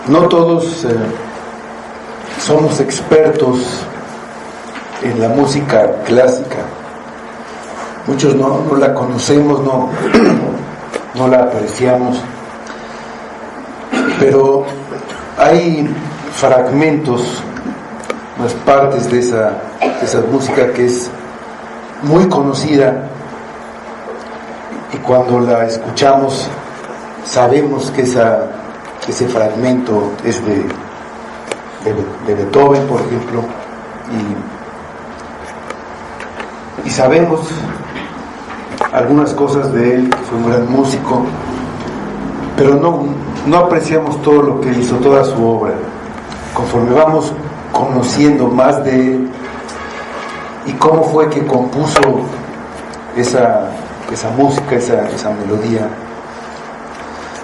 No todos somos expertos en la música clásica. Muchos no la conocemos, no la apreciamos, pero hay fragmentos, unas partes de esa música que es muy conocida, y cuando la escuchamos sabemos que ese fragmento es de Beethoven, por ejemplo, y sabemos algunas cosas de él, que fue un gran músico, pero no apreciamos todo lo que hizo, toda su obra. Conforme vamos conociendo más de él y cómo fue que compuso esa música, esa melodía,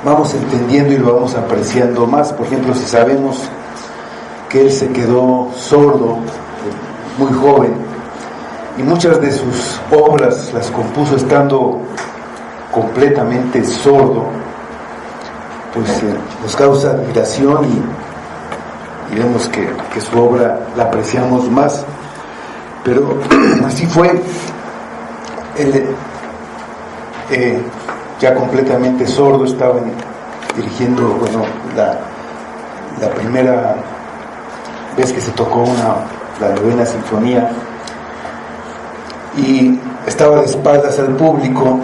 vamos entendiendo y lo vamos apreciando más. Por ejemplo, si sabemos que él se quedó sordo muy joven y muchas de sus obras las compuso estando completamente sordo, pues nos causa admiración y vemos que su obra la apreciamos más. Pero así fue. Él ya completamente sordo estaba dirigiendo, la primera vez que se tocó la novena sinfonía, y estaba de espaldas al público,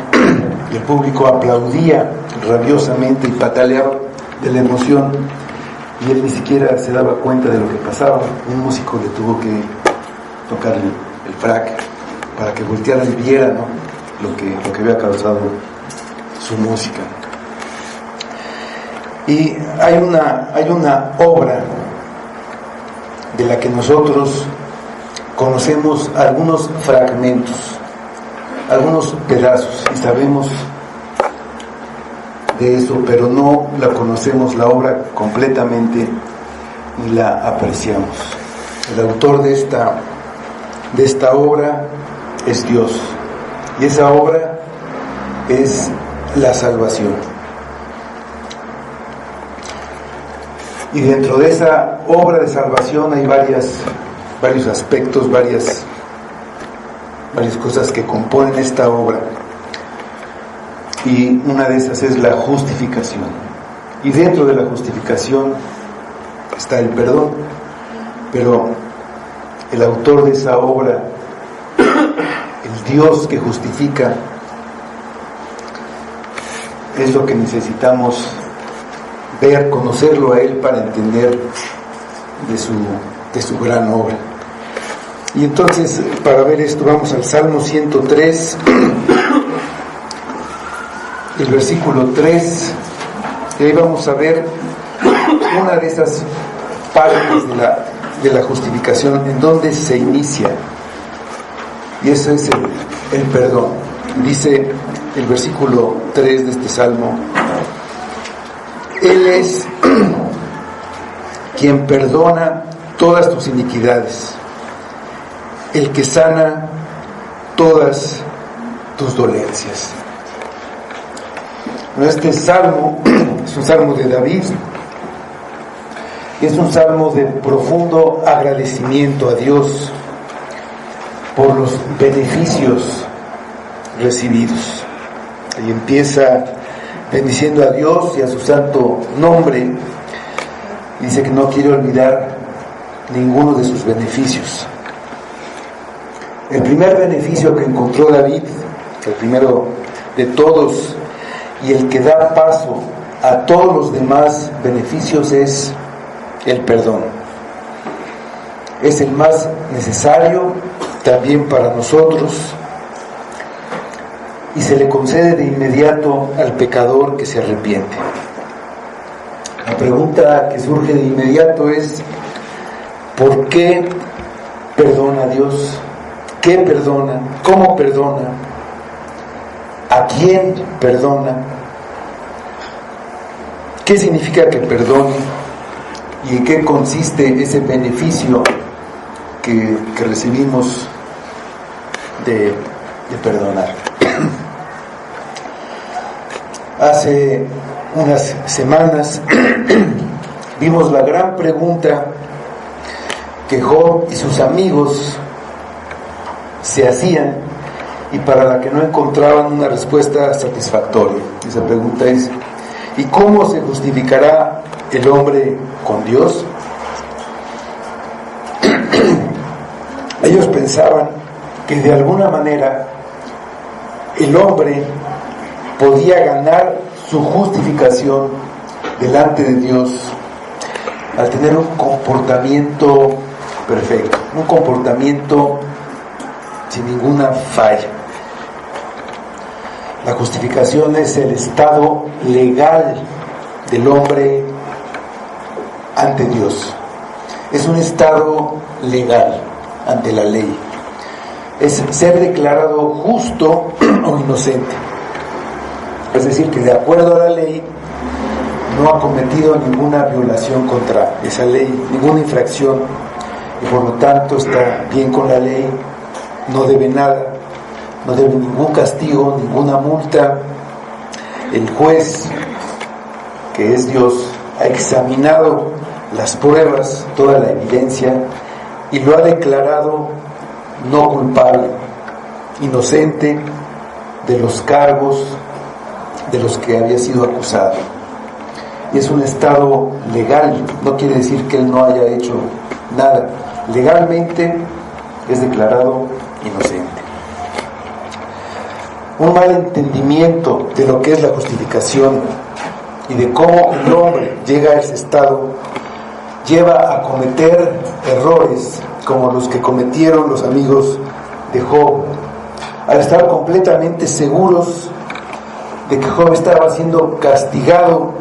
y el público aplaudía rabiosamente y pataleaba de la emoción, y él ni siquiera se daba cuenta de lo que pasaba. Un músico le tuvo que tocar el frac para que volteara y viera, ¿no?, lo que había causado su música. Y hay una obra de la que nosotros conocemos algunos fragmentos, algunos pedazos, y sabemos de eso, pero no la conocemos la obra completamente ni la apreciamos. El autor de esta obra es Dios, y esa obra es la salvación. Y dentro de esa obra de salvación hay varios aspectos, varias cosas que componen esta obra, y una de esas es la justificación. Y dentro de la justificación está el perdón, pero el autor de esa obra, el Dios que justifica, es lo que necesitamos ver, conocerlo a Él para entender de su gran obra. Y entonces, para ver esto, vamos al Salmo 103, el versículo 3, y ahí vamos a ver una de esas partes de la justificación, en donde se inicia, y eso es el perdón. Dice el versículo 3 de este Salmo: Él es quien perdona todas tus iniquidades, el que sana todas tus dolencias. Este salmo es un salmo de David, y es un salmo de profundo agradecimiento a Dios por los beneficios recibidos. Y empieza bendiciendo a Dios y a su santo nombre. Dice que no quiere olvidar ninguno de sus beneficios. El primer beneficio que encontró David, el primero de todos, y el que da paso a todos los demás beneficios, es el perdón. Es el más necesario también para nosotros, y se le concede de inmediato al pecador que se arrepiente. La pregunta que surge de inmediato es: ¿por qué perdona Dios? ¿Qué perdona? ¿Cómo perdona? ¿A quién perdona? ¿Qué significa que perdone? ¿Y en qué consiste ese beneficio que recibimos de perdonar? Hace unas semanas vimos la gran pregunta que Job y sus amigos se hacían y para la que no encontraban una respuesta satisfactoria. Esa pregunta es: ¿y cómo se justificará el hombre con Dios? Ellos pensaban que de alguna manera el hombre podía ganar su justificación delante de Dios al tener un comportamiento perfecto, un comportamiento sin ninguna falla. La justificación es el estado legal del hombre ante Dios. Es un estado legal ante la ley. Es ser declarado justo o inocente. Es decir, que de acuerdo a la ley no ha cometido ninguna violación contra esa ley, ninguna infracción, y por lo tanto está bien con la ley, no debe nada, no debe ningún castigo, ninguna multa. El juez, que es Dios, ha examinado las pruebas, toda la evidencia, y lo ha declarado no culpable, inocente de los cargos de los que había sido acusado. Y es un estado legal, no quiere decir que él no haya hecho nada. Legalmente es declarado inocente. Un mal entendimiento de lo que es la justificación y de cómo el hombre llega a ese estado lleva a cometer errores como los que cometieron los amigos de Job, al estar completamente seguros de que Job estaba siendo castigado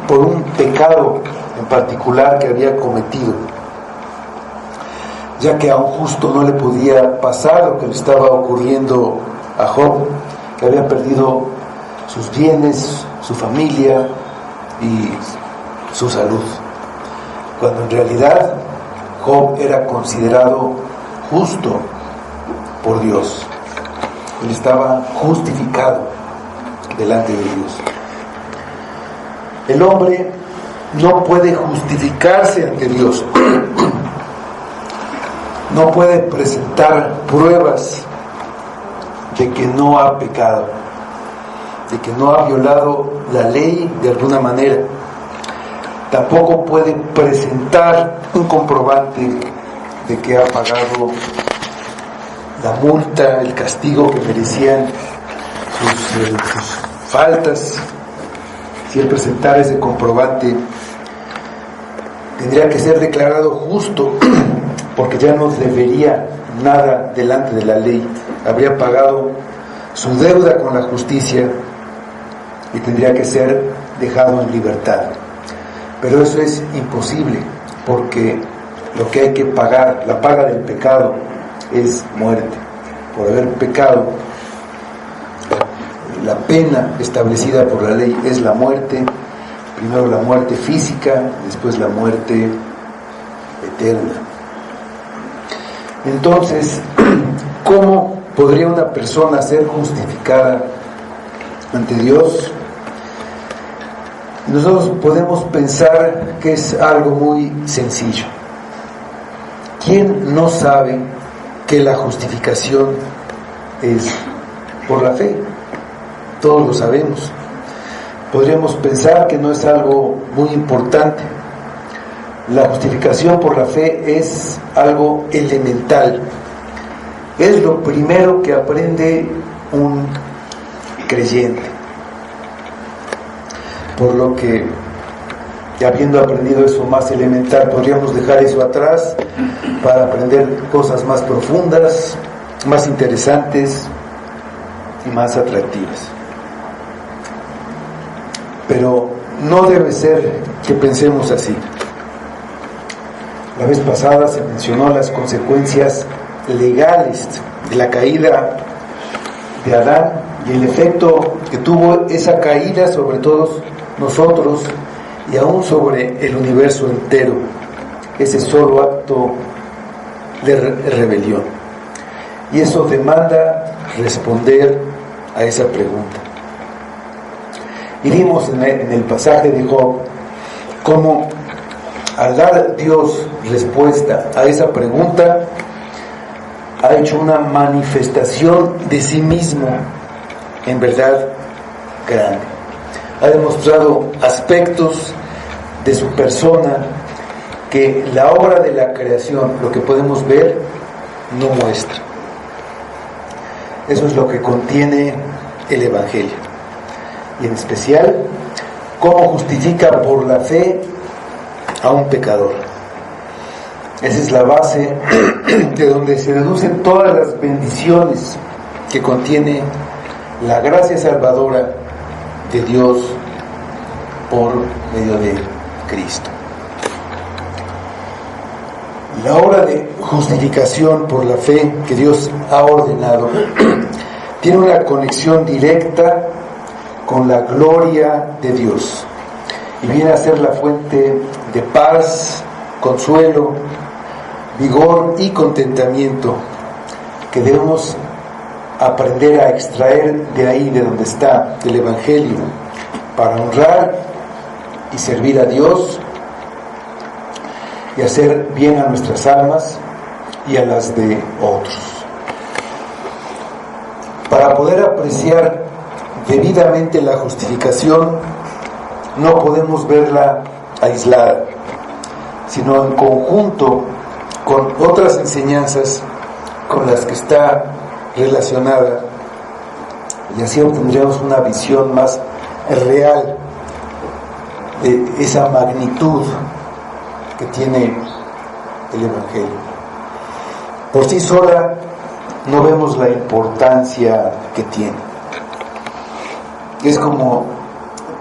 por un pecado en particular que había cometido, ya que a un justo no le podía pasar lo que le estaba ocurriendo a Job, que había perdido sus bienes, su familia y su salud, cuando en realidad Job era considerado justo por Dios. Él estaba justificado delante de Dios. El hombre no puede justificarse ante Dios, no puede presentar pruebas de que no ha pecado, de que no ha violado la ley de alguna manera. Tampoco puede presentar un comprobante de que ha pagado la multa, el castigo que merecían sus faltas. Si él presentara ese comprobante, tendría que ser declarado justo, porque ya no debería nada delante de la ley. Habría pagado su deuda con la justicia y tendría que ser dejado en libertad. Pero eso es imposible, porque lo que hay que pagar, la paga del pecado, es muerte. Por haber pecado, la pena establecida por la ley es la muerte, primero la muerte física, después la muerte eterna. Entonces, ¿cómo podría una persona ser justificada ante Dios? Nosotros podemos pensar que es algo muy sencillo. ¿Quién no sabe que la justificación es por la fe? Todos lo sabemos. Podríamos pensar que no es algo muy importante. La justificación por la fe es algo elemental. Es lo primero que aprende un creyente. Por lo que, habiendo aprendido eso más elemental, podríamos dejar eso atrás para aprender cosas más profundas, más interesantes y más atractivas. Pero no debe ser que pensemos así. La vez pasada se mencionó las consecuencias legales de la caída de Adán y el efecto que tuvo esa caída sobre todos nosotros y aún sobre el universo entero, ese solo acto de rebelión. Y eso demanda responder a esa pregunta. Y vimos en el pasaje de Job cómo al dar Dios respuesta a esa pregunta, ha hecho una manifestación de sí mismo en verdad grande. Ha demostrado aspectos de su persona que la obra de la creación, lo que podemos ver, no muestra. Eso es lo que contiene el Evangelio. Y en especial, cómo justifica por la fe a un pecador. Esa es la base de donde se deducen todas las bendiciones que contiene la gracia salvadora de Dios por medio de Cristo. La obra de justificación por la fe que Dios ha ordenado tiene una conexión directa con la gloria de Dios y viene a ser la fuente de paz, consuelo, vigor y contentamiento que debemos aprender a extraer de ahí, de donde está, del Evangelio, para honrar y servir a Dios y hacer bien a nuestras almas y a las de otros. Para poder apreciar debidamente la justificación, no podemos verla aislada, sino en conjunto con otras enseñanzas con las que está relacionada, y así obtendremos una visión más real de esa magnitud que tiene el Evangelio. Por sí sola no vemos la importancia que tiene. Es como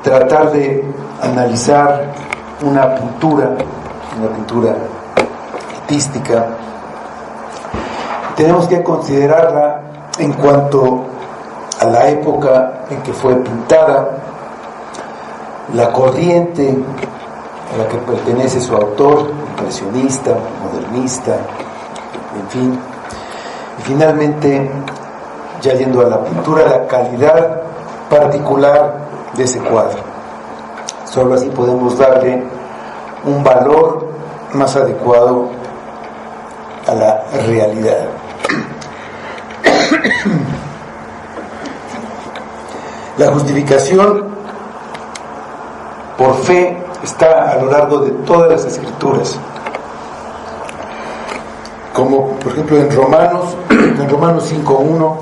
tratar de analizar una pintura artística. Tenemos que considerarla en cuanto a la época en que fue pintada, la corriente a la que pertenece su autor, impresionista, modernista, en fin. Y finalmente, ya yendo a la pintura, la calidad particular de ese cuadro. Solo así podemos darle un valor más adecuado a la realidad. La justificación por fe está a lo largo de todas las Escrituras, como por ejemplo en Romanos 5:1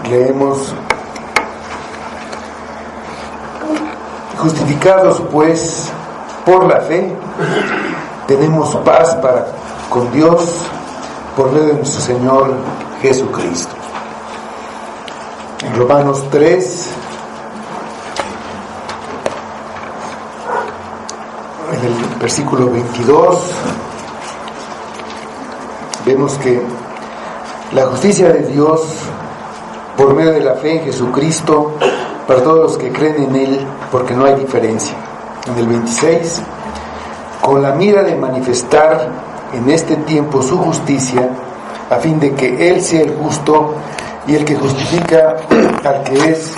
leemos: justificados pues por la fe, tenemos paz para con Dios por medio de nuestro Señor Jesucristo. En Romanos 3, en el versículo 22, vemos que la justicia de Dios por medio de la fe en Jesucristo para todos los que creen en Él, porque no hay diferencia. En el 26, con la mira de manifestar en este tiempo su justicia, a fin de que Él sea el justo y el que justifica al que es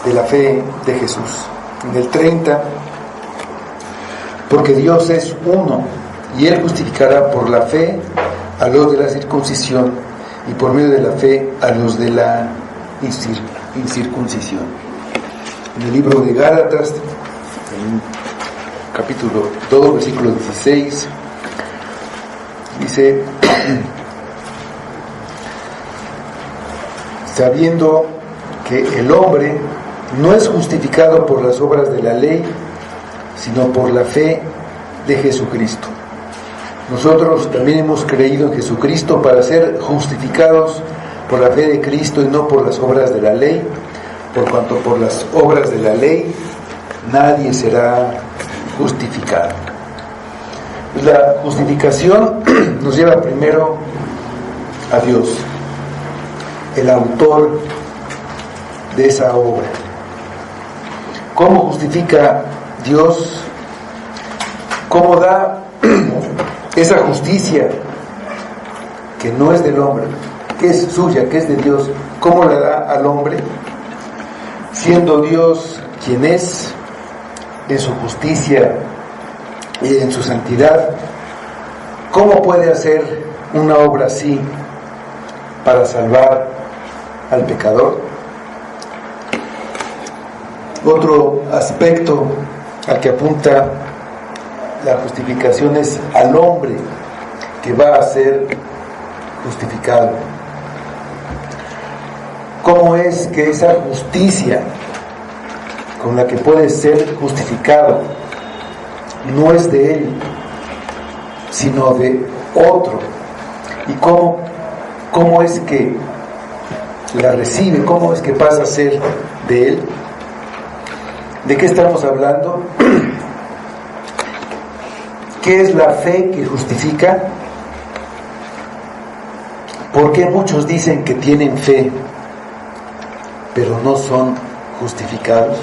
de la fe de Jesús. En el 30, porque Dios es uno y Él justificará por la fe a los de la circuncisión y por medio de la fe a los de la incircuncisión. En el libro de Gálatas, en capítulo 2, versículo 16, dice: sabiendo que el hombre no es justificado por las obras de la ley, sino por la fe de Jesucristo. Nosotros también hemos creído en Jesucristo para ser justificados por la fe de Cristo y no por las obras de la ley, por cuanto por las obras de la ley nadie será justificado. La justificación nos lleva primero a Dios, el autor de esa obra. ¿Cómo justifica Dios? ¿Cómo da esa justicia que no es del hombre, que es suya, que es de Dios? ¿Cómo la da al hombre? Siendo Dios quien es, en su justicia y en su santidad, ¿cómo puede hacer una obra así para salvar al pecador? Otro aspecto al que apunta la justificación es al hombre que va a ser justificado. ¿Cómo es que esa justicia con la que puede ser justificado no es de él, sino de otro? ¿Y cómo es que la recibe? ¿Cómo es que pasa a ser de él? ¿De qué estamos hablando? ¿Qué es la fe que justifica? ¿Por qué muchos dicen que tienen fe, pero no son justificados?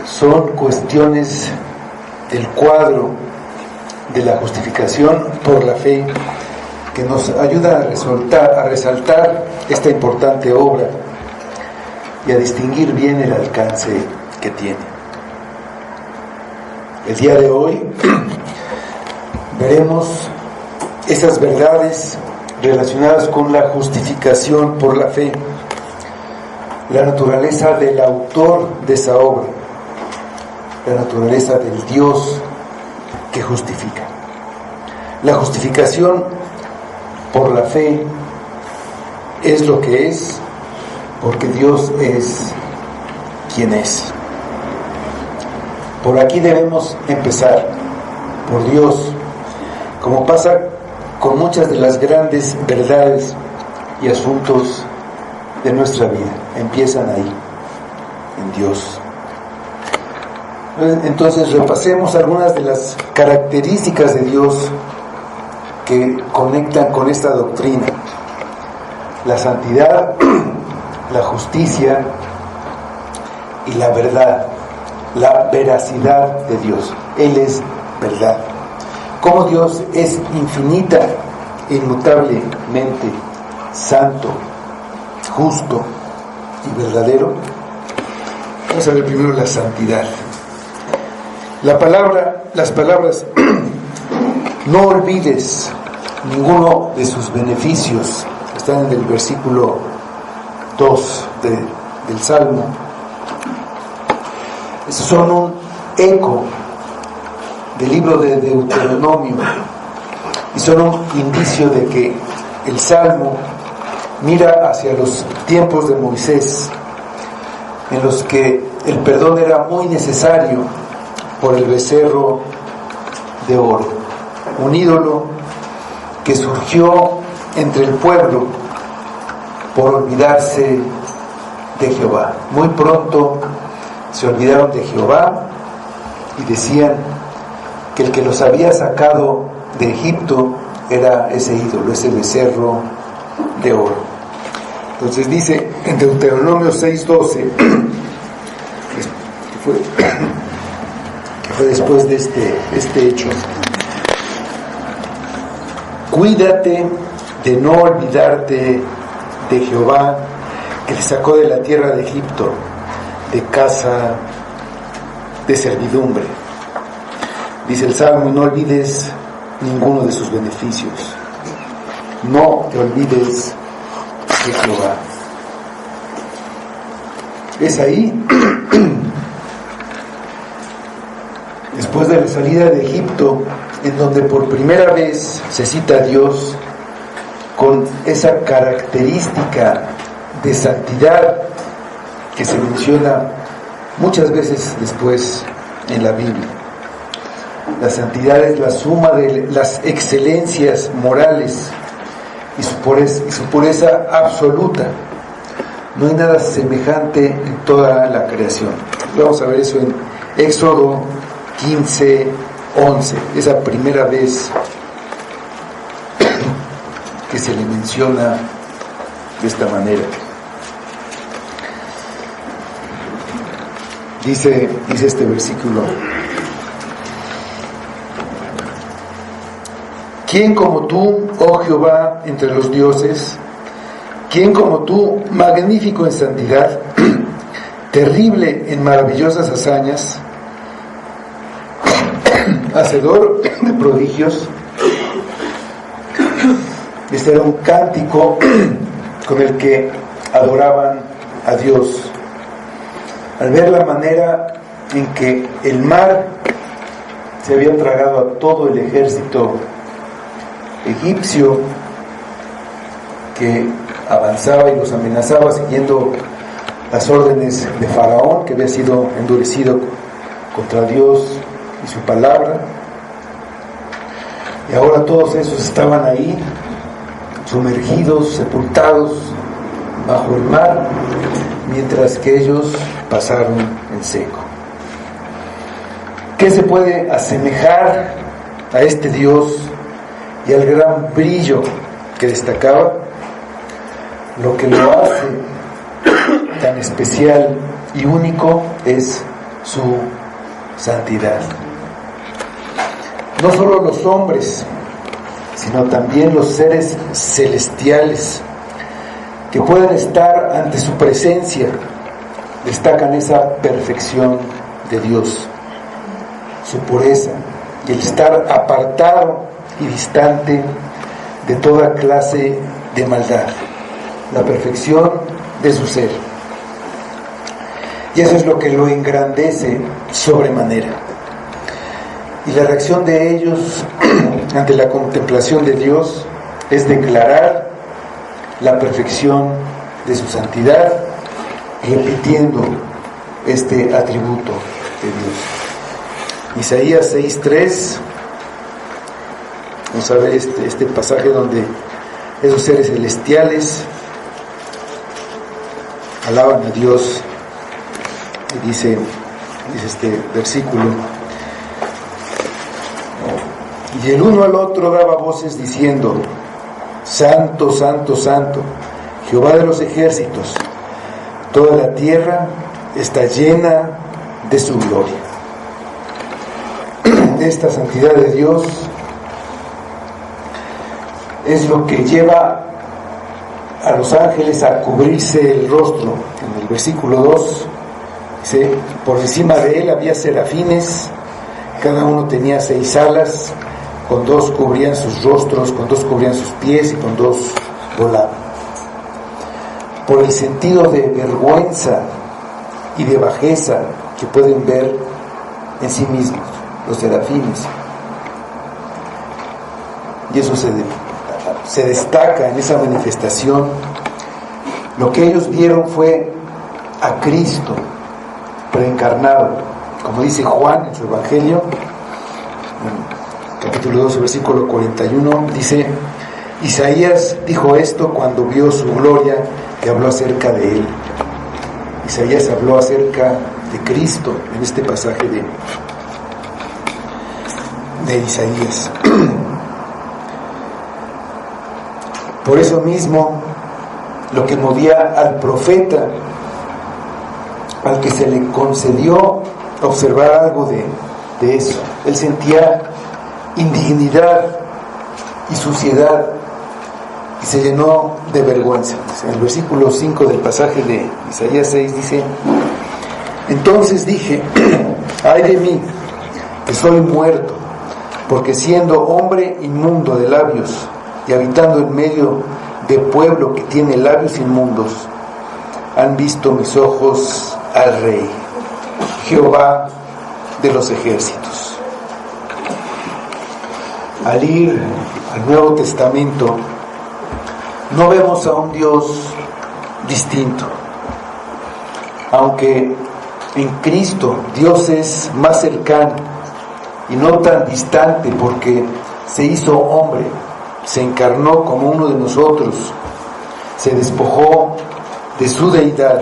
Son cuestiones del cuadro de la justificación por la fe que nos ayuda a resaltar esta importante obra y a distinguir bien el alcance que tiene. El día de hoy veremos esas verdades relacionadas con la justificación por la fe, la naturaleza del autor de esa obra, la naturaleza del Dios que justifica. La justificación por la fe es lo que es, porque Dios es quien es. Por aquí debemos empezar, por Dios, como pasa con muchas de las grandes verdades y asuntos de nuestra vida. Empiezan ahí, en Dios. Entonces repasemos algunas de las características de Dios que conectan con esta doctrina: la santidad, la justicia y la verdad, la veracidad de Dios. Él es verdad. Cómo Dios es infinita e inmutablemente santo, justo y verdadero. Vamos a ver primero la santidad. Las palabras no olvides ninguno de sus beneficios están en el versículo 2 del Salmo. Son un eco del libro de Deuteronomio y son un indicio de que el Salmo mira hacia los tiempos de Moisés, en los que el perdón era muy necesario por el becerro de oro, un ídolo que surgió entre el pueblo por olvidarse de Jehová. Muy pronto se olvidaron de Jehová y decían que el que los había sacado de Egipto era ese ídolo, ese becerro de oro. Entonces dice en Deuteronomio 6:12, que fue después de este hecho: cuídate de no olvidarte de Jehová, que te sacó de la tierra de Egipto, de casa de servidumbre. Dice el Salmo: no olvides ninguno de sus beneficios, no te olvides de Jehová. Es ahí, después de la salida de Egipto, en donde por primera vez se cita a Dios con esa característica de santidad que se menciona muchas veces después en la Biblia. La santidad es la suma de las excelencias morales y su pureza absoluta. No hay nada semejante en toda la creación. Vamos a ver eso en Éxodo 15:11, esa primera vez que se le menciona de esta manera. Dice este versículo: ¿quién como tú, oh Jehová, entre los dioses? ¿Quién como tú, magnífico en santidad, terrible en maravillosas hazañas? hacedor de prodigios. Este era un cántico con el que adoraban a Dios. Al ver la manera en que el mar se había tragado a todo el ejército egipcio que avanzaba y los amenazaba siguiendo las órdenes de Faraón, que había sido endurecido contra Dios y su palabra, y ahora todos esos estaban ahí sumergidos, sepultados bajo el mar, mientras que ellos pasaron en seco. ¿Qué se puede asemejar a este Dios y al gran brillo que destacaba? Lo que lo hace tan especial y único es su santidad. No solo los hombres, sino también los seres celestiales que pueden estar ante su presencia destacan esa perfección de Dios, su pureza y el estar apartado y distante de toda clase de maldad, la perfección de su ser. Y eso es lo que lo engrandece sobremanera. Y la reacción de ellos ante la contemplación de Dios es declarar la perfección de su santidad, repitiendo este atributo de Dios. Isaías 6:3, vamos a ver este pasaje donde esos seres celestiales alaban a Dios, y dice este versículo: y el uno al otro daba voces diciendo: Santo, Santo, Santo, Jehová de los ejércitos, toda la tierra está llena de su gloria. Esta santidad de Dios es lo que lleva a los ángeles a cubrirse el rostro. En el versículo 2 dice: por encima de él había serafines, cada uno tenía 6 alas, con 2 cubrían sus rostros, con 2 cubrían sus pies y con 2 volaban. Por el sentido de vergüenza y de bajeza que pueden ver en sí mismos los serafines, y eso se destaca en esa manifestación. Lo que ellos vieron fue a Cristo preencarnado, como dice Juan en su Evangelio, capítulo 12, versículo 41, dice: Isaías dijo esto cuando vio su gloria, que habló acerca de él. Isaías habló acerca de Cristo en este pasaje de Isaías. Por eso mismo, lo que movía al profeta, al que se le concedió observar algo de eso, él sentía indignidad y suciedad y se llenó de vergüenza. En el versículo 5 del pasaje de Isaías 6 dice: entonces dije, ay de mí, que soy muerto, porque siendo hombre inmundo de labios y habitando en medio de pueblo que tiene labios inmundos, han visto mis ojos al Rey, Jehová de los ejércitos. Al ir al Nuevo Testamento, no vemos a un Dios distinto, aunque en Cristo Dios es más cercano y no tan distante, porque se hizo hombre, se encarnó como uno de nosotros, se despojó de su deidad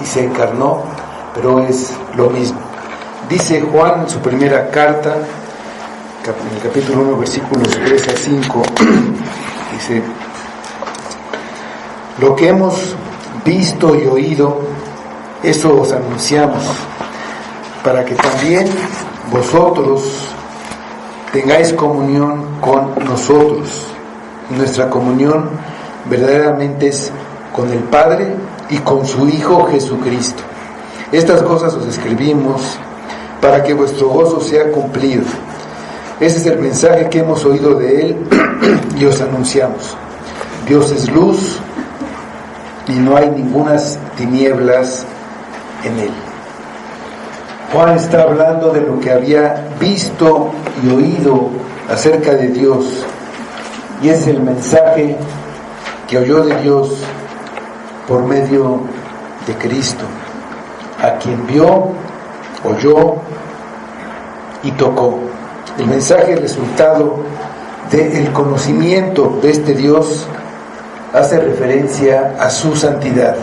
y se encarnó, pero es lo mismo. Dice Juan en su primera carta, en el capítulo 1, versículos 3 a 5, dice: lo que hemos visto y oído, eso os anunciamos, para que también vosotros tengáis comunión con nosotros. Nuestra comunión verdaderamente es con el Padre y con su Hijo Jesucristo. Estas cosas os escribimos para que vuestro gozo sea cumplido. Ese es el mensaje que hemos oído de Él y os anunciamos. Dios es luz y no hay ningunas tinieblas en Él. Juan está hablando de lo que había visto y oído acerca de Dios, y es el mensaje que oyó de Dios por medio de Cristo, a quien vio, oyó y tocó. El mensaje resultado del conocimiento de este Dios hace referencia a su santidad.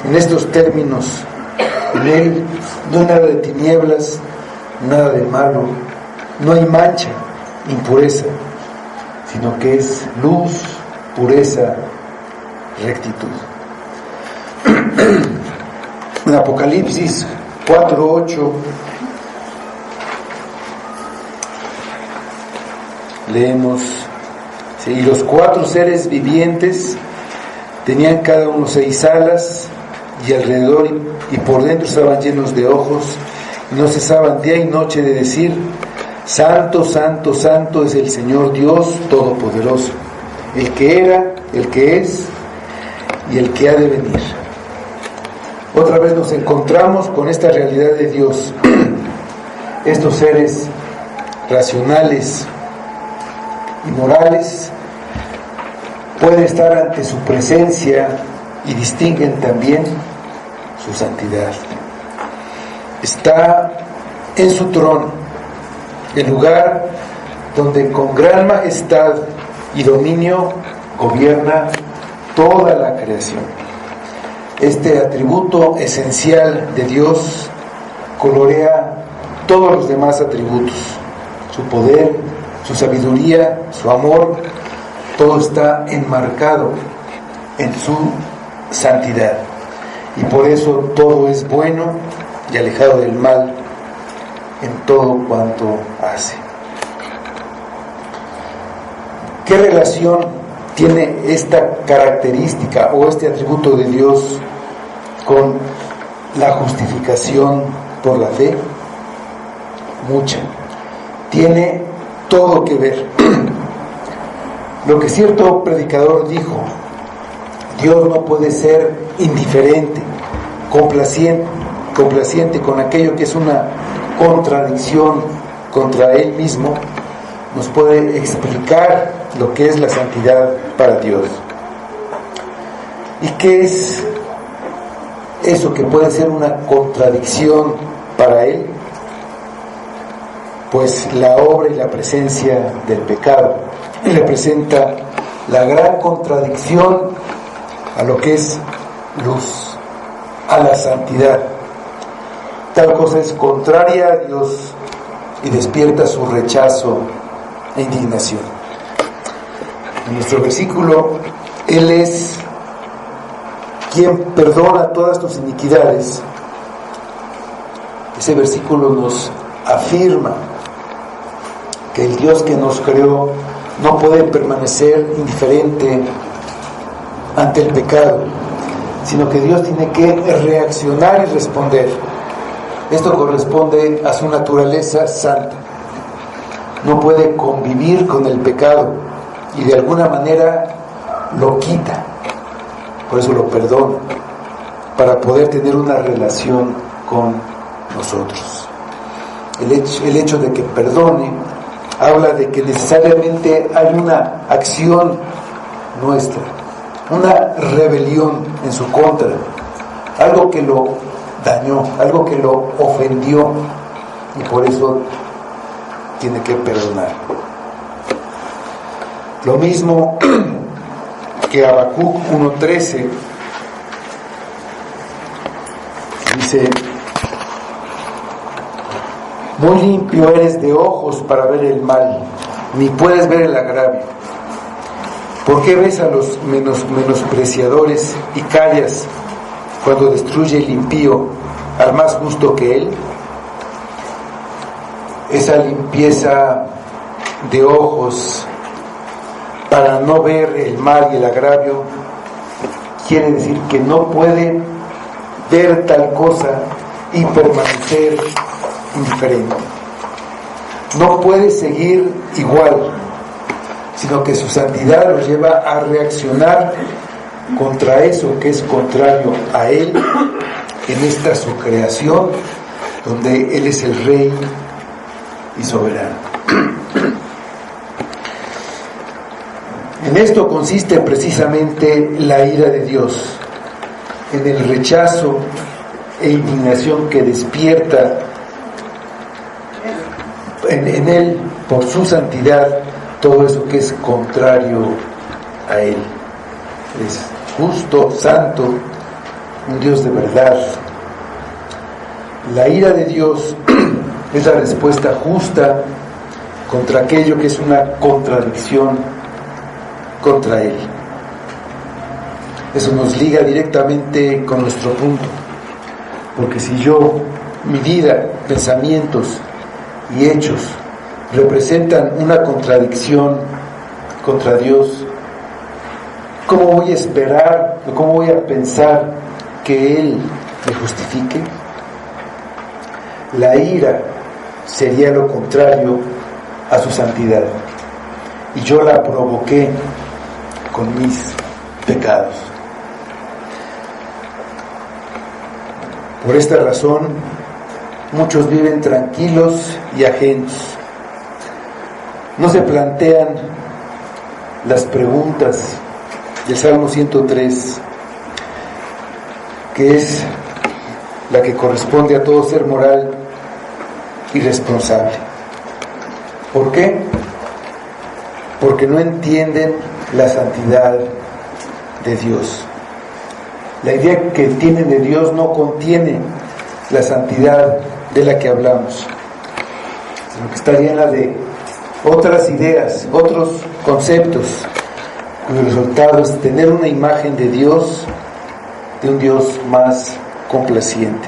En estos términos, en Él no hay nada de tinieblas, nada de malo, no hay mancha, impureza, sino que es luz, pureza, rectitud. En Apocalipsis 4:8 leemos: y los 4 seres vivientes tenían cada uno 6 alas, y alrededor y por dentro estaban llenos de ojos, y no cesaban día y noche de decir: Santo, santo, santo es el Señor Dios Todopoderoso, el que era, el que es y el que ha de venir. Otra vez nos encontramos con esta realidad de Dios. Estos seres racionales y morales pueden estar ante su presencia y distinguen también su santidad. Está en su trono, el lugar donde con gran majestad y dominio gobierna toda la creación. Este atributo esencial de Dios colorea todos los demás atributos: su poder, su sabiduría, su amor. Todo está enmarcado en su santidad, y por eso todo es bueno y alejado del mal en todo cuanto hace. ¿Qué relación tiene esta característica o este atributo de Dios con la justificación por la fe? Mucha. Tiene todo que ver. Lo que cierto predicador dijo: Dios no puede ser indiferente, complaciente con aquello que es una contradicción contra Él mismo. Nos puede explicar lo que es la santidad para Dios. ¿Y qué es eso que puede ser una contradicción para Él? Pues la obra y la presencia del pecado representa la gran contradicción a lo que es luz, a la santidad. Tal cosa es contraria a Dios y despierta su rechazo e indignación. En nuestro versículo, Él es quien perdona todas tus iniquidades. Ese versículo nos afirma que el Dios que nos creó no puede permanecer indiferente ante el pecado, sino que Dios tiene que reaccionar y responder. Esto corresponde a su naturaleza santa. No puede convivir con el pecado y de alguna manera lo quita. Por eso lo perdona, para poder tener una relación con nosotros. El hecho de que perdone habla de que necesariamente hay una acción nuestra, una rebelión en su contra, algo que lo dañó, algo que lo ofendió, y por eso tiene que perdonar. Lo mismo que Habacuc 1:13 dice: muy limpio eres de ojos para ver el mal, ni puedes ver el agravio. ¿Por qué ves a los menospreciadores y callas cuando destruye el impío al más justo que él? Esa limpieza de ojos para no ver el mal y el agravio quiere decir que no puede ver tal cosa y permanecer indiferente. No puede seguir igual, sino que su santidad lo lleva a reaccionar contra eso que es contrario a Él en esta su creación, donde Él es el Rey y soberano. En esto consiste precisamente la ira de Dios, en el rechazo e indignación que despierta en Él por su santidad todo eso que es contrario a Él. Es justo, santo, un Dios de verdad. La ira de Dios es la respuesta justa contra aquello que es una contradicción contra Él. Eso nos liga directamente con nuestro punto, porque si mi vida, pensamientos y hechos representan una contradicción contra Dios, ¿cómo voy a esperar o cómo voy a pensar que Él me justifique? La ira sería lo contrario a su santidad, y yo la provoqué con mis pecados. Por esta razón, muchos viven tranquilos y ajenos. No se plantean las preguntas del Salmo 103, que es la que corresponde a todo ser moral y responsable. ¿Por qué? Porque no entienden la santidad de Dios. La idea que tienen de Dios no contiene la santidad de la que hablamos, sino que está llena de otras ideas, otros conceptos, cuyo resultado es tener una imagen de Dios, de un Dios más complaciente,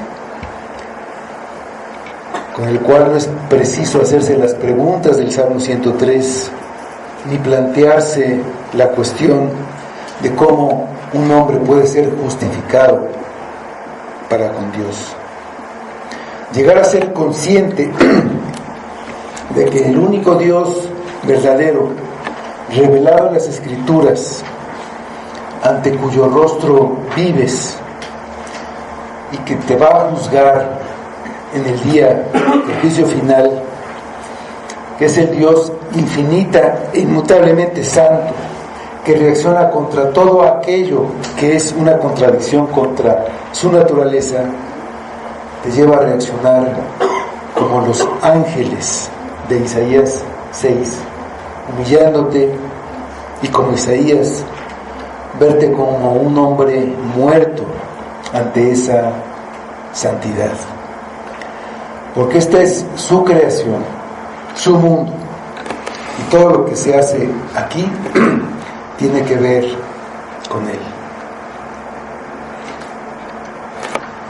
con el cual no es preciso hacerse las preguntas del Salmo 103, ni plantearse la cuestión de cómo un hombre puede ser justificado para con Dios. Llegar a ser consciente de que el único Dios verdadero, revelado en las Escrituras, ante cuyo rostro vives y que te va a juzgar en el día del juicio final, que es el Dios infinita e inmutablemente santo, que reacciona contra todo aquello que es una contradicción contra su naturaleza, te lleva a reaccionar como los ángeles de Isaías 6, humillándote, y como Isaías, verte como un hombre muerto ante esa santidad. Porque esta es su creación, su mundo, y todo lo que se hace aquí tiene que ver con Él.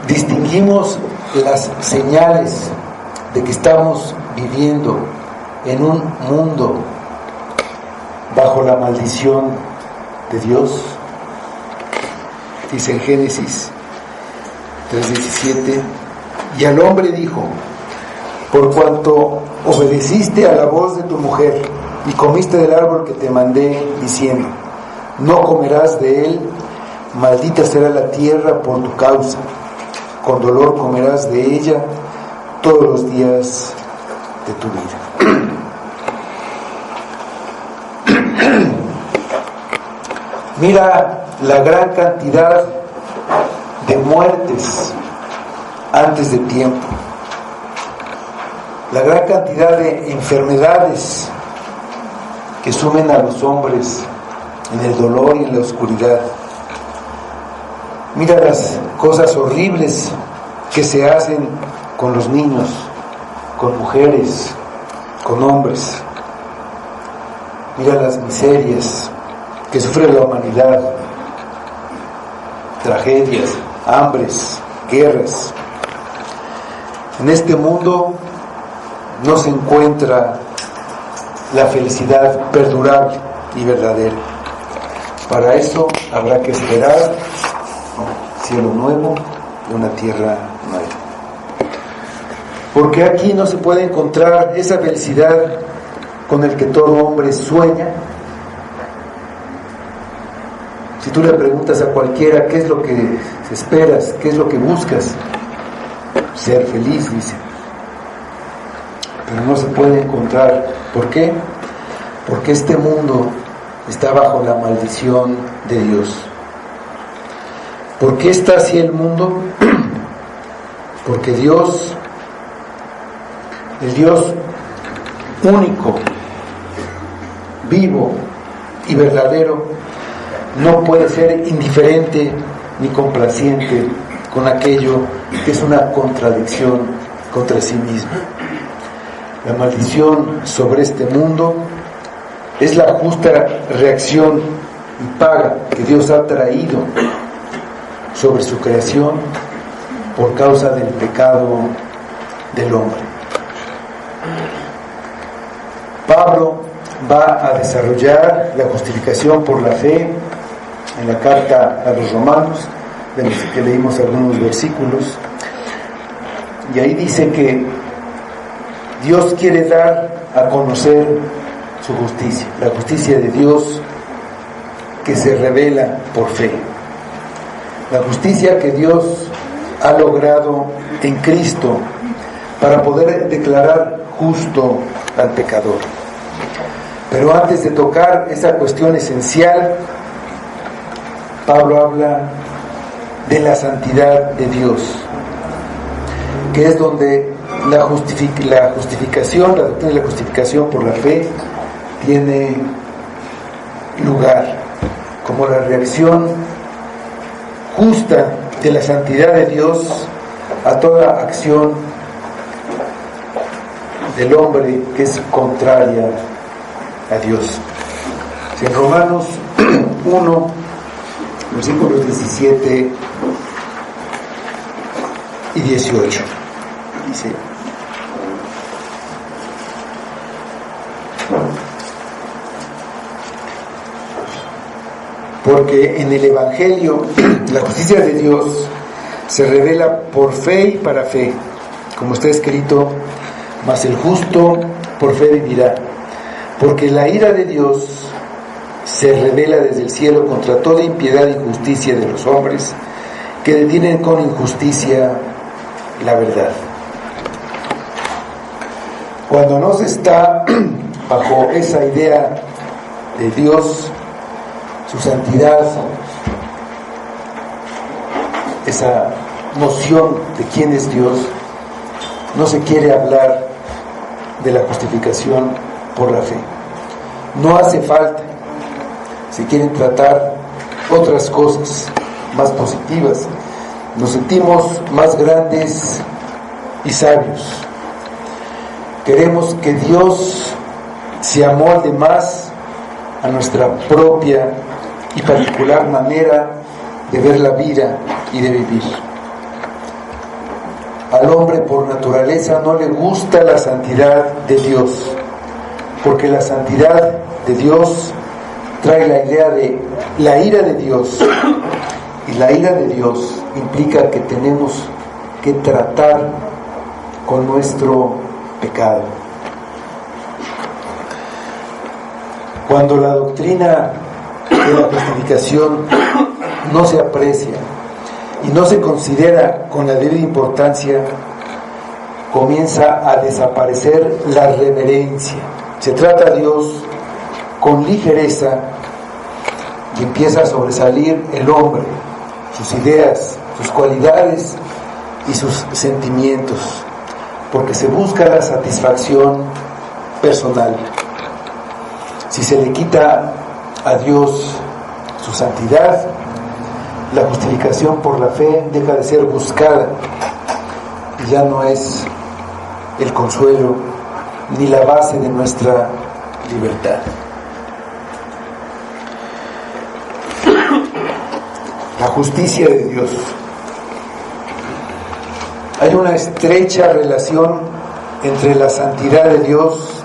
Distinguimos las señales de que estamos viviendo en un mundo bajo la maldición de Dios. Dice en Génesis 3:17: y al hombre dijo: por cuanto obedeciste a la voz de tu mujer y comiste del árbol que te mandé, diciendo: no comerás de él, maldita será la tierra por tu causa, con dolor comerás de ella todos los días de tu vida. Mira la gran cantidad de muertes antes de tiempo, la gran cantidad de enfermedades que sumen a los hombres en el dolor y en la oscuridad. Mira las cosas horribles que se hacen con los niños, con mujeres, con hombres. Mira las miserias que sufre la humanidad, tragedias, hambres, guerras. En este mundo no se encuentra la felicidad perdurable y verdadera. Para eso habrá que esperar cielo nuevo y una tierra nueva. Porque aquí no se puede encontrar esa felicidad con el que todo hombre sueña. Si tú le preguntas a cualquiera qué es lo que esperas, qué es lo que buscas, ser feliz, dice. Pero no se puede encontrar. ¿Por qué? Porque este mundo está bajo la maldición de Dios. ¿Por qué está así el mundo? Porque Dios, el Dios único, vivo y verdadero, no puede ser indiferente ni complaciente con aquello que es una contradicción contra sí mismo. La maldición sobre este mundo es la justa reacción y paga que Dios ha traído sobre su creación por causa del pecado del hombre. Pablo va a desarrollar la justificación por la fe en la carta a los Romanos, de los que leímos algunos versículos, y ahí dice que Dios quiere dar a conocer su justicia, la justicia de Dios que se revela por fe, la justicia que Dios ha logrado en Cristo para poder declarar justo al pecador. Pero antes de tocar esa cuestión esencial, Pablo habla de la santidad de Dios, que es donde la justificación, la doctrina de la justificación por la fe tiene lugar, como la reacción justa de la santidad de Dios a toda acción del hombre que es contraria a Dios. En Romanos 1, versículos 17 y 18, dice: porque en el Evangelio la justicia de Dios se revela por fe y para fe, como está escrito: mas el justo por fe vivirá. Porque la ira de Dios se revela desde el cielo contra toda impiedad e injusticia de los hombres que detienen con injusticia la verdad. Cuando no se está bajo esa idea de Dios, su santidad, esa noción de quién es Dios, no se quiere hablar de la justificación por la fe. No hace falta. Si quieren tratar otras cosas más positivas, nos sentimos más grandes y sabios. Queremos que Dios se amolde más a nuestra propia y particular manera de ver la vida y de vivir. Al hombre por naturaleza no le gusta la santidad de Dios, porque la santidad de Dios trae la idea de la ira de Dios, y la ira de Dios implica que tenemos que tratar con nuestro pecado. Cuando la doctrina de la justificación no se aprecia y no se considera con la debida importancia, comienza a desaparecer la reverencia. Se trata a Dios con ligereza y empieza a sobresalir el hombre, sus ideas, sus cualidades y sus sentimientos, porque se busca la satisfacción personal. Si se le quita a Dios su santidad, la justificación por la fe deja de ser buscada y ya no es el consuelo ni la base de nuestra libertad. La justicia de Dios. Hay una estrecha relación entre la santidad de Dios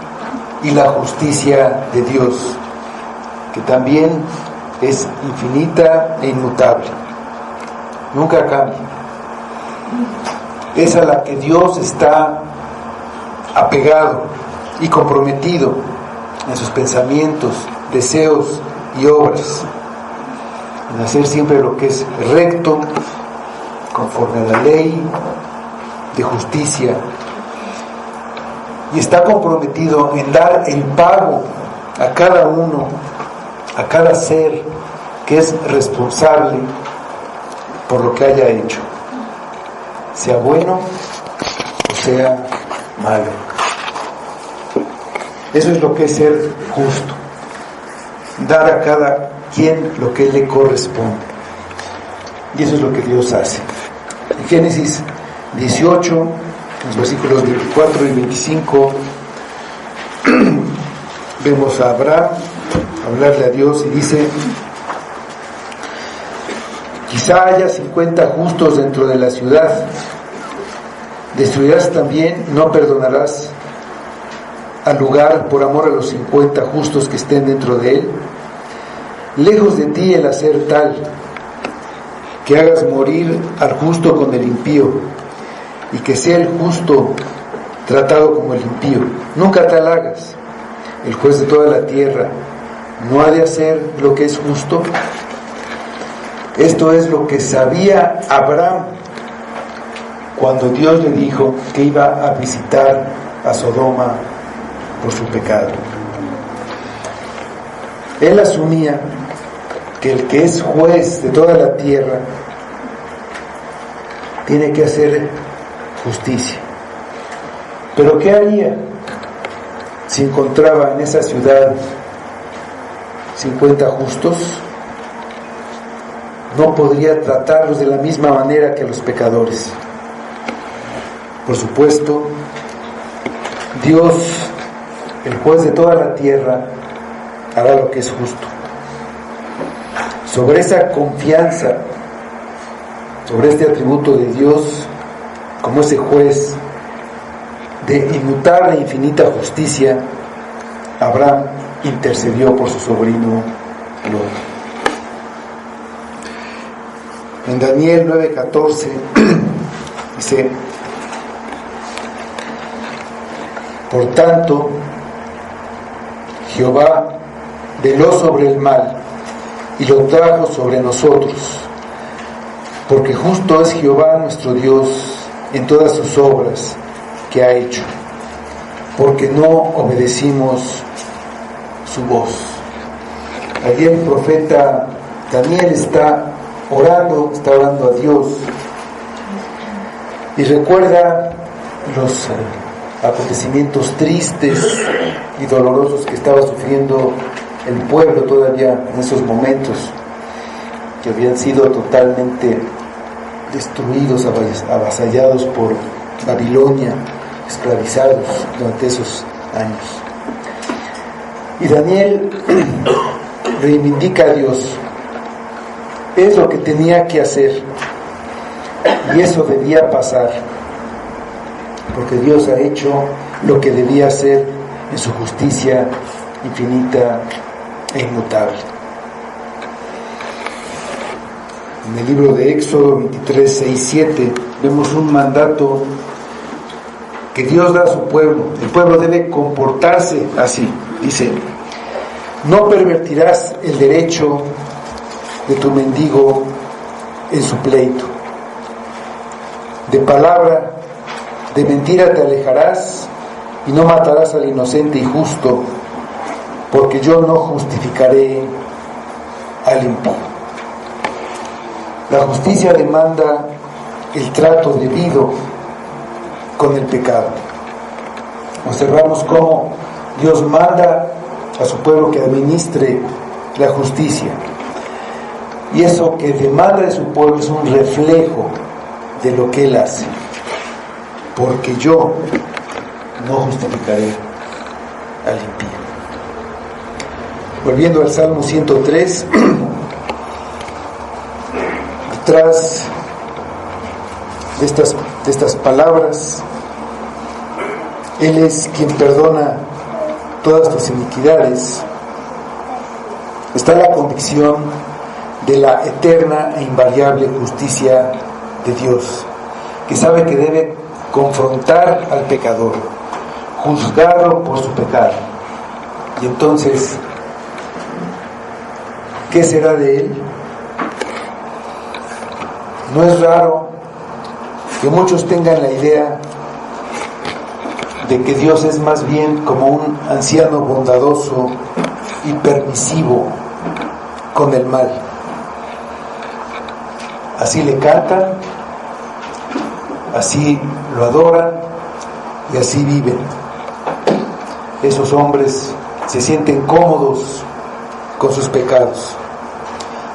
y la justicia de Dios, que también es infinita e inmutable, nunca cambia. es a la que Dios está apegado y comprometido en sus pensamientos, deseos y obras, en hacer siempre lo que es recto, conforme a la ley de justicia, y está comprometido en dar el pago a cada uno, a cada ser que es responsable por lo que haya hecho, sea bueno o sea malo. Eso es lo que es ser justo, dar a cada quien lo que le corresponde, y eso es lo que Dios hace. En Génesis 18, los versículos 24 y 25, vemos a Abraham hablarle a Dios y dice: quizá haya 50 justos dentro de la ciudad, destruirás también, no perdonarás al lugar por amor a los 50 justos que estén dentro de él. Lejos de ti el hacer tal, que hagas morir al justo con el impío, y que sea el justo tratado como el impío. Nunca tal hagas. El juez de toda la tierra no ha de hacer lo que es justo. Esto es lo que sabía Abraham cuando Dios le dijo que iba a visitar a Sodoma por su pecado. Él asumía que el que es juez de toda la tierra tiene que hacer justicia. Pero ¿qué haría si encontraba en esa ciudad 50 justos? No podría tratarlos de la misma manera que a los pecadores. Por supuesto, Dios, el juez de toda la tierra, hará lo que es justo. Sobre esa confianza, sobre este atributo de Dios como ese juez de inmutable e infinita justicia, Abraham intercedió por su sobrino Lot. En Daniel 9:14 dice: por tanto, Jehová veló sobre el mal y lo trajo sobre nosotros, porque justo es Jehová nuestro Dios en todas sus obras que ha hecho, porque no obedecimos su voz. Allí el profeta Daniel está orando a Dios y recuerda los acontecimientos tristes y dolorosos que estaba sufriendo el pueblo todavía en esos momentos, que habían sido totalmente destruidos, avasallados por Babilonia, esclavizados durante esos años. Y Daniel reivindica a Dios. Es lo que tenía que hacer, y eso debía pasar, porque Dios ha hecho lo que debía hacer en su justicia infinita e inmutable. En el libro de Éxodo 23, 6, 7 vemos un mandato que Dios da a su pueblo. El pueblo debe comportarse así. Dice: no pervertirás el derecho de tu mendigo en su pleito. De palabra, de mentira te alejarás, y no matarás al inocente y justo, porque yo no justificaré al impío. La justicia demanda el trato debido con el pecado. Observamos cómo Dios manda a su pueblo que administre la justicia, y eso que demanda de su pueblo es un reflejo de lo que Él hace. Porque yo no justificaré al impío. Volviendo al Salmo 103, detrás de estas palabras, Él es quien perdona todas tus iniquidades, está la convicción de la eterna e invariable justicia de Dios, que sabe que debe confrontar al pecador, juzgarlo por su pecado. Y entonces, ¿qué será de él? No es raro que muchos tengan la idea de que Dios es más bien como un anciano bondadoso y permisivo con el mal. Así le cantan, así lo adoran y así viven. Esos hombres se sienten cómodos con sus pecados.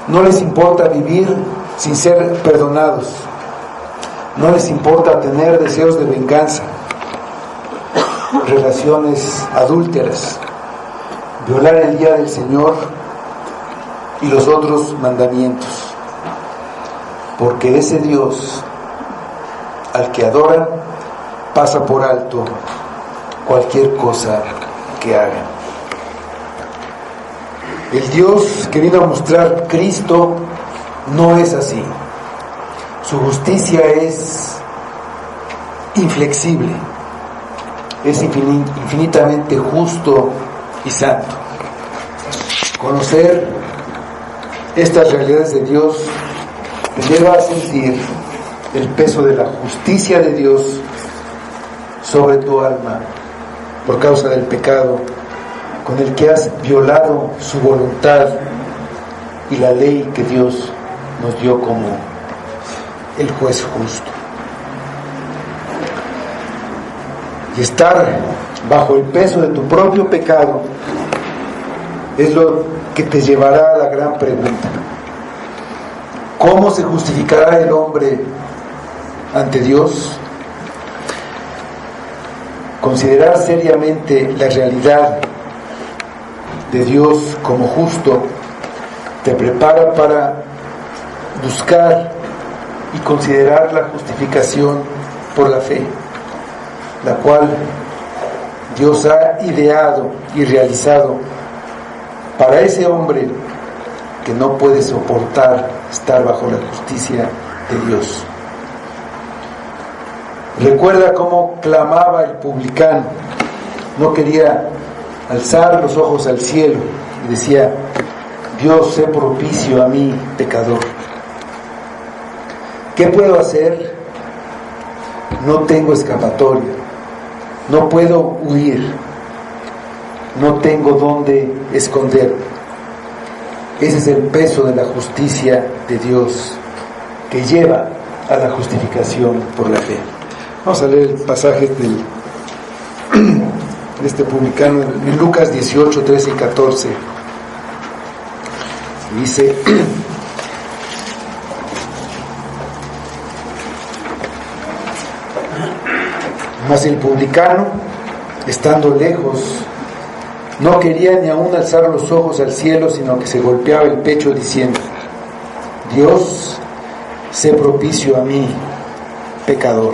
No les importa vivir sin ser perdonados. No les importa tener deseos de venganza, relaciones adúlteras, violar el día del Señor y los otros mandamientos. Porque ese Dios al que adoran pasa por alto cualquier cosa que hagan. El Dios que vino a mostrar Cristo no es así. Su justicia es inflexible, es infinitamente justo y santo. Conocer estas realidades de Dios te lleva a sentir el peso de la justicia de Dios sobre tu alma por causa del pecado con el que has violado su voluntad y la ley que Dios nos dio como el juez justo. Y estar bajo el peso de tu propio pecado es lo que te llevará a la gran pregunta: ¿cómo se justificará el hombre ante Dios? Considerar seriamente la realidad de Dios como justo te prepara para buscar y considerar la justificación por la fe, la cual Dios ha ideado y realizado para ese hombre que no puede soportar estar bajo la justicia de Dios. Recuerda cómo clamaba el publicano. No quería alzar los ojos al cielo y decía: Dios, sé propicio a mí, pecador. ¿Qué puedo hacer? No tengo escapatoria, no puedo huir, no tengo dónde esconderme. Ese es el peso de la justicia de Dios que lleva a la justificación por la fe. Vamos a leer el pasaje de este publicano en Lucas 18, 13 y 14. Dice: mas el publicano, estando lejos, no quería ni aún alzar los ojos al cielo, sino que se golpeaba el pecho diciendo: Dios, sé propicio a mí, pecador.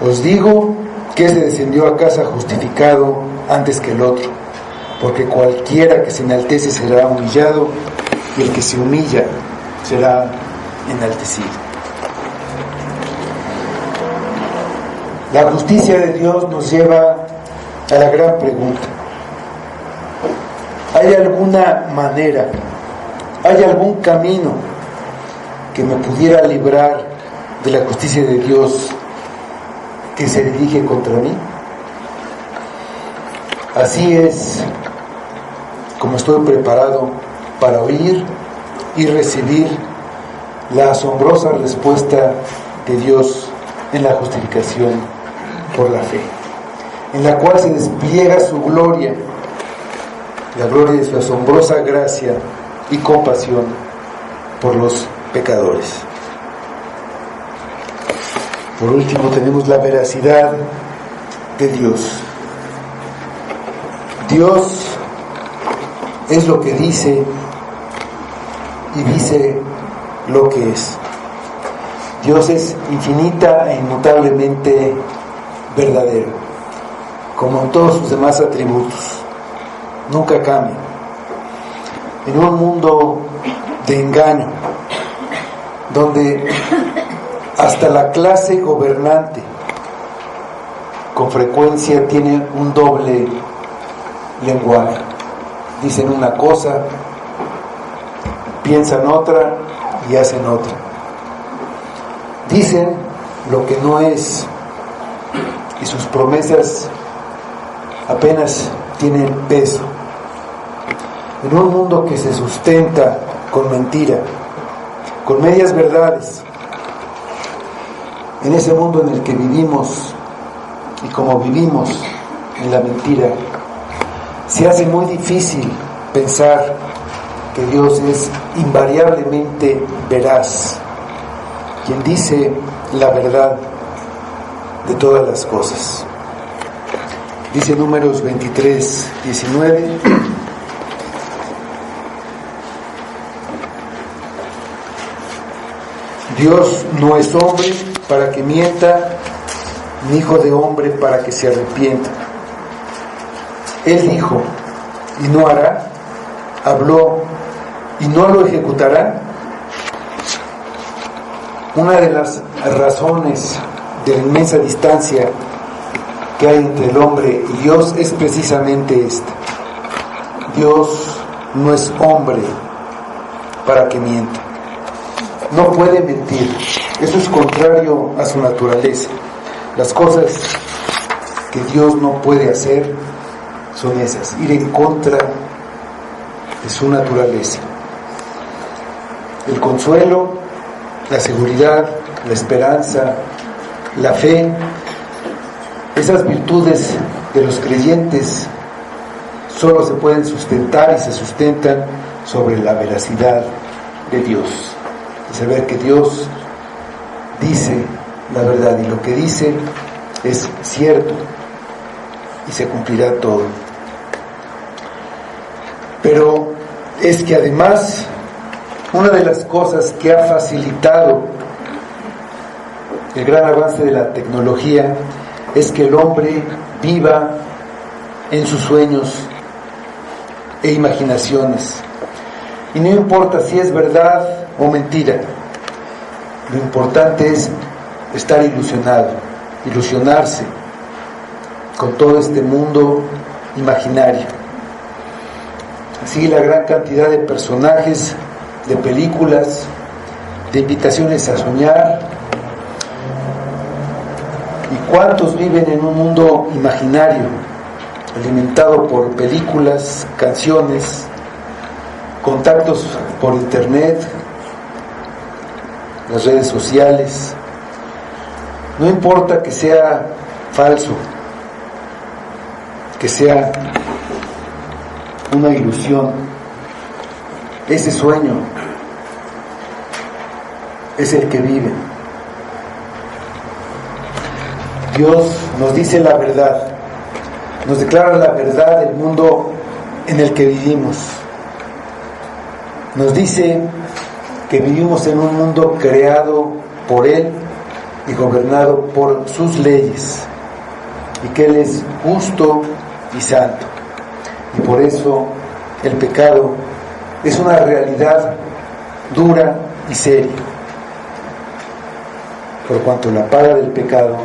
Os digo que éste descendió a casa justificado antes que el otro, porque cualquiera que se enaltece será humillado, y el que se humilla será enaltecido. La justicia de Dios nos lleva a la gran pregunta: ¿hay alguna manera, hay algún camino que me pudiera librar de la justicia de Dios que se dirige contra mí? Así es como estoy preparado para oír y recibir la asombrosa respuesta de Dios en la justificación por la fe, en la cual se despliega su gloria, la gloria de su asombrosa gracia y compasión por los pecadores. Por último, tenemos la veracidad de Dios. Dios es lo que dice y dice lo que es. Dios es infinita e inmutablemente verdadero, como en todos sus demás atributos. Nunca cambia. En un mundo de engaño, donde Hasta la clase gobernante con frecuencia tiene un doble lenguaje. Dicen una cosa, piensan otra y hacen otra. Dicen lo que no es y sus promesas apenas tienen peso. En un mundo que se sustenta con mentira, con medias verdades, en ese mundo en el que vivimos y como vivimos en la mentira, se hace muy difícil pensar que Dios es invariablemente veraz, quien dice la verdad de todas las cosas. Dice Números 23, 19. Dios no es hombre para que mienta, ni hijo de hombre para que se arrepienta. Él dijo y no hará, habló y no lo ejecutará. Una de las razones de la inmensa distancia que hay entre el hombre y Dios es precisamente esta. Dios no es hombre para que mienta. No puede mentir. Eso es contrario a su naturaleza. Las cosas que Dios no puede hacer son esas, ir en contra de su naturaleza. El consuelo, la seguridad, la esperanza, la fe, esas virtudes de los creyentes solo se pueden sustentar y se sustentan sobre la veracidad de Dios. Y saber que Dios dice la verdad y lo que dice es cierto y se cumplirá todo. Pero es que además una de las cosas que ha facilitado el gran avance de la tecnología es que el hombre viva en sus sueños e imaginaciones. Y no importa si es verdad o mentira, lo importante es estar ilusionado, ilusionarse con todo este mundo imaginario. Así la gran cantidad de personajes, de películas, de invitaciones a soñar. ¿Y cuántos viven en un mundo imaginario, alimentado por películas, canciones, contactos por internet, las redes sociales? No importa que sea falso, que sea una ilusión, ese sueño es el que vive. Dios nos dice la verdad, nos declara la verdad del mundo en el que vivimos. Nos dice que vivimos en un mundo creado por Él y gobernado por sus leyes, y que Él es justo y santo. Y por eso el pecado es una realidad dura y seria, por cuanto la paga del pecado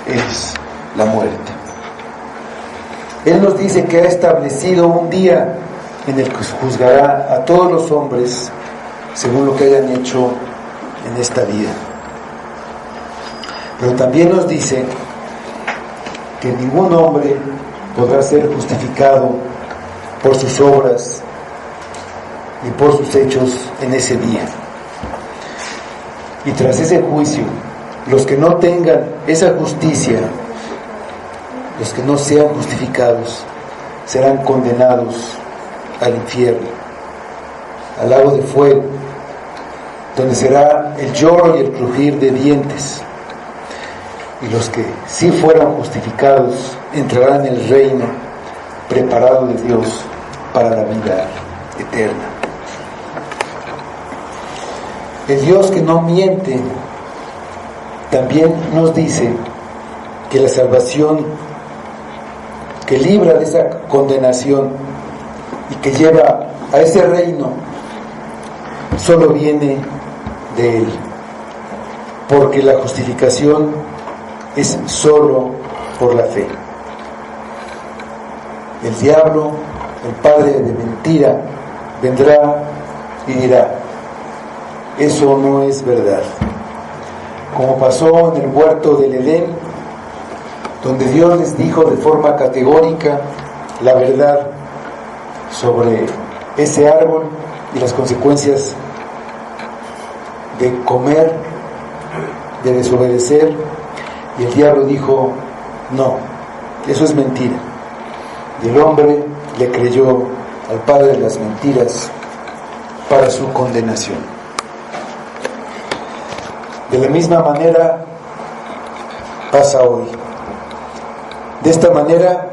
es la muerte. Él nos dice que ha establecido un día en el que juzgará a todos los hombres según lo que hayan hecho en esta vida. Pero también nos dice que ningún hombre podrá ser justificado por sus obras ni por sus hechos en ese día. Y tras ese juicio, los que no tengan esa justicia, los que no sean justificados, serán condenados al infierno, al lago de fuego, donde será el lloro y el crujir de dientes. Y los que sí fueron justificados entrarán en el reino preparado de Dios para la vida eterna. El Dios que no miente también nos dice que la salvación que libra de esa condenación y que lleva a ese reino solo viene de Él, porque la justificación es solo por la fe. El diablo, el padre de mentira, vendrá y dirá: eso no es verdad. Como pasó en el huerto del Edén, donde Dios les dijo de forma categórica la verdad sobre ese árbol y las consecuencias de comer, de desobedecer, y el diablo dijo: no, eso es mentira. Y el hombre le creyó al padre de las mentiras para su condenación. De la misma manera pasa hoy. De esta manera,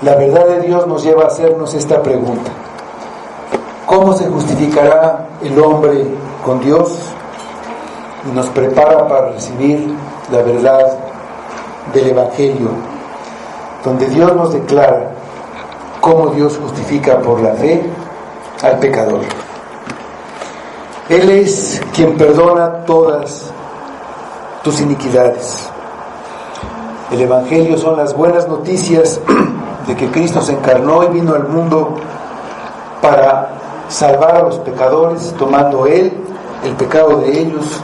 la verdad de Dios nos lleva a hacernos esta pregunta: ¿cómo se justificará el hombre con Dios? Y nos prepara para recibir la verdad del Evangelio, donde Dios nos declara cómo Dios justifica por la fe al pecador. Él es quien perdona todas tus iniquidades. El Evangelio son las buenas noticias de que Cristo se encarnó y vino al mundo para salvar a los pecadores, tomando Él el pecado de ellos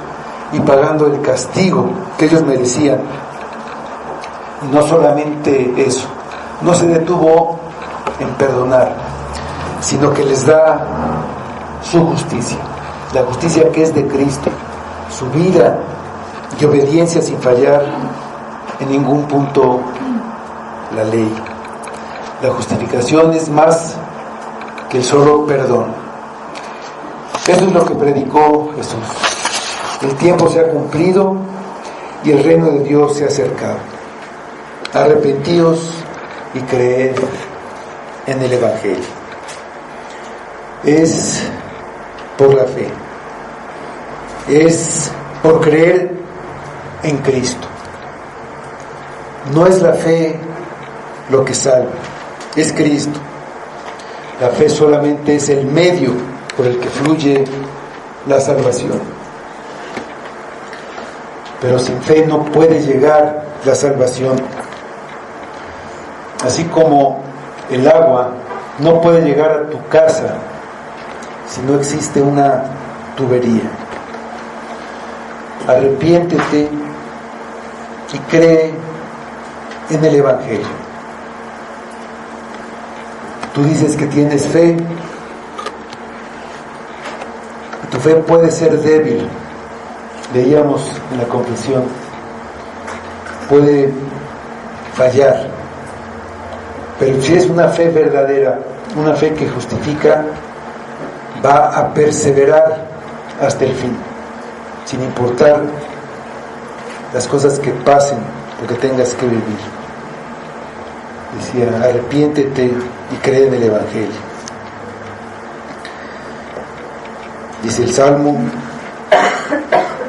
y pagando el castigo que ellos merecían. Y no solamente eso, no se detuvo en perdonar, sino que les da su justicia, la justicia que es de Cristo, su vida y obediencia sin fallar en ningún punto la ley. La justificación es más que el solo perdón. Eso es lo que predicó Jesús. El tiempo se ha cumplido y el reino de Dios se ha acercado. Arrepentíos y creed en el Evangelio. Es por la fe, es por creer en Cristo. No es la fe lo que salva, es Cristo. La fe solamente es el medio por el que fluye la salvación. Pero sin fe no puede llegar la salvación. Así como el agua no puede llegar a tu casa si no existe una tubería. Arrepiéntete y cree en el Evangelio. Tú dices que tienes fe, y tu fe puede ser débil. Leíamos en la confesión, puede fallar, pero si es una fe verdadera, una fe que justifica, va a perseverar hasta el fin, sin importar las cosas que pasen o que tengas que vivir. Decía: arrepiéntete y cree en el Evangelio. Dice el Salmo: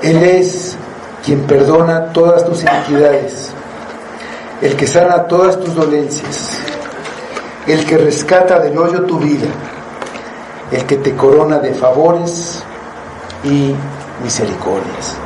Él es quien perdona todas tus iniquidades, el que sana todas tus dolencias, el que rescata del hoyo tu vida, el que te corona de favores y misericordias.